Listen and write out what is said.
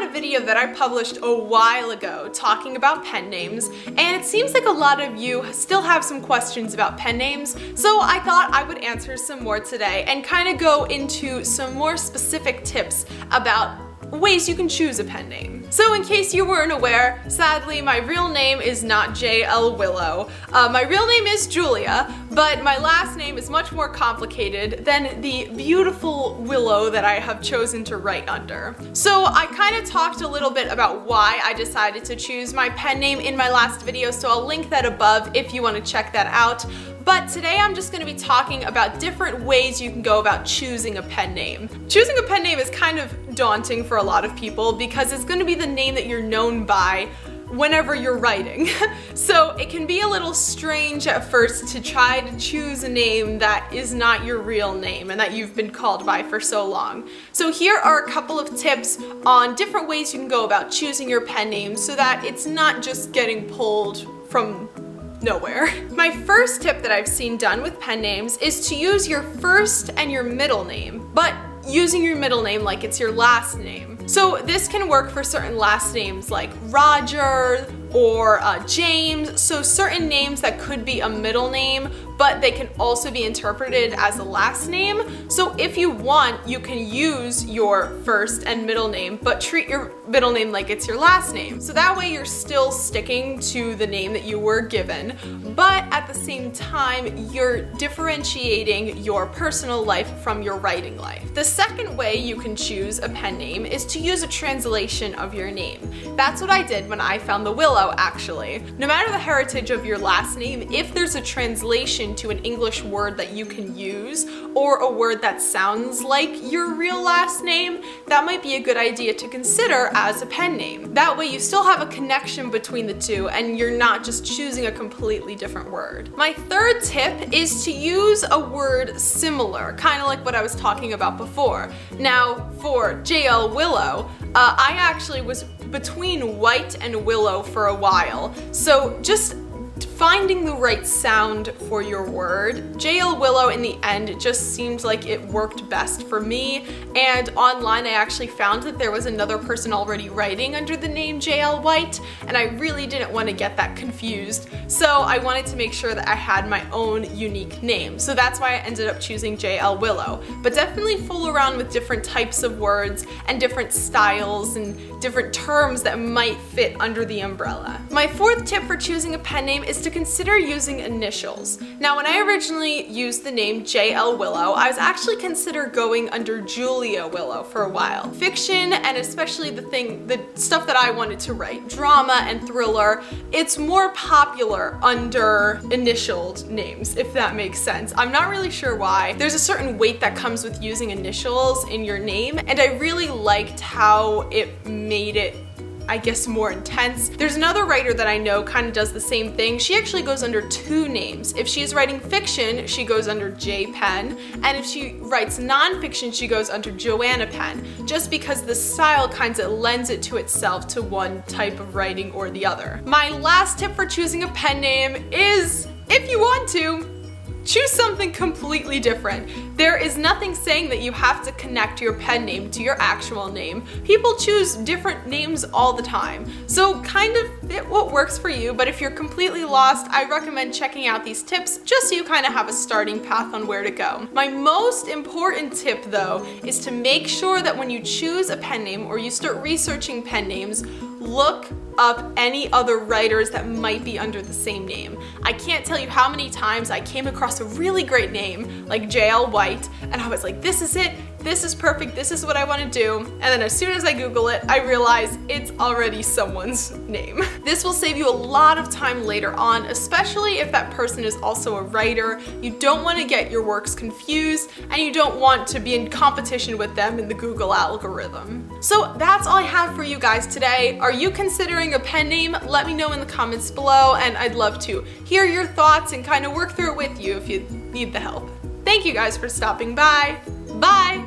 a video that I published a while ago talking about pen names, and it seems like a lot of you still have some questions about pen names, so I thought I would answer some more today and kind of go into some more specific tips about ways you can choose a pen name. So in case you weren't aware, sadly my real name is not JL Willow. My real name is Julia, but my last name is much more complicated than the beautiful Willow that I have chosen to write under. So I kind of talked a little bit about why I decided to choose my pen name in my last video, so I'll link that above if you want to check that out. But today I'm just going to be talking about different ways you can go about choosing a pen name. Choosing a pen name is kind of daunting for a lot of people because it's going to be the name that you're known by whenever you're writing. So it can be a little strange at first to try to choose a name that is not your real name and that you've been called by for so long. So here are a couple of tips on different ways you can go about choosing your pen name so that it's not just getting pulled from nowhere. My first tip that I've seen done with pen names is to use your first and your middle name, but using your middle name like it's your last name. So this can work for certain last names like Roger or James, so certain names that could be a middle name, but they can also be interpreted as a last name. So if you want, you can use your first and middle name, but treat your middle name like it's your last name. So that way you're still sticking to the name that you were given, but at the same time, you're differentiating your personal life from your writing life. The second way you can choose a pen name is to use a translation of your name. That's what I did when I found the Willow, actually. No matter the heritage of your last name, if there's a translation to an English word that you can use, or a word that sounds like your real last name, that might be a good idea to consider as a pen name. That way you still have a connection between the two and you're not just choosing a completely different word. My third tip is to use a word similar, kind of like what I was talking about before. Now, for JL Willow, I actually was between white and willow for a while, so just finding the right sound for your word. JL Willow in the end just seemed like it worked best for me, and online I actually found that there was another person already writing under the name JL White, and I really didn't want to get that confused, so I wanted to make sure that I had my own unique name. So that's why I ended up choosing JL Willow. But definitely fool around with different types of words and different styles and different terms that might fit under the umbrella. My fourth tip for choosing a pen name is to consider using initials. Now, when I originally used the name JL Willow, I was actually consider going under Julia Willow for a while. Fiction, and especially the stuff that I wanted to write, drama and thriller, it's more popular under initialed names, if that makes sense. I'm not really sure why. There's a certain weight that comes with using initials in your name, and I really liked how it made it, I guess, more intense. There's another writer that I know kind of does the same thing. She actually goes under two names. If she's writing fiction, she goes under J Pen, and if she writes nonfiction, she goes under Joanna Pen, just because the style kind of lends it to itself to one type of writing or the other. My last tip for choosing a pen name is, if you want to, choose something completely different. There is nothing saying that you have to connect your pen name to your actual name. People choose different names all the time. So kind of fit what works for you, but if you're completely lost, I recommend checking out these tips just so you kind of have a starting path on where to go. My most important tip though is to make sure that when you choose a pen name or you start researching pen names, look up any other writers that might be under the same name. I can't tell you how many times I came across a really great name like JL White and I was like, this is it, this is perfect, this is what I want to do, and then as soon as I Google it, I realize it's already someone's name. This will save you a lot of time later on, especially if that person is also a writer. You don't want to get your works confused, and you don't want to be in competition with them in the Google algorithm. So that's all I have for you guys today. Are you considering a pen name? Let me know in the comments below, and I'd love to hear your thoughts and kind of work through it with you if you need the help. Thank you guys for stopping by. Bye!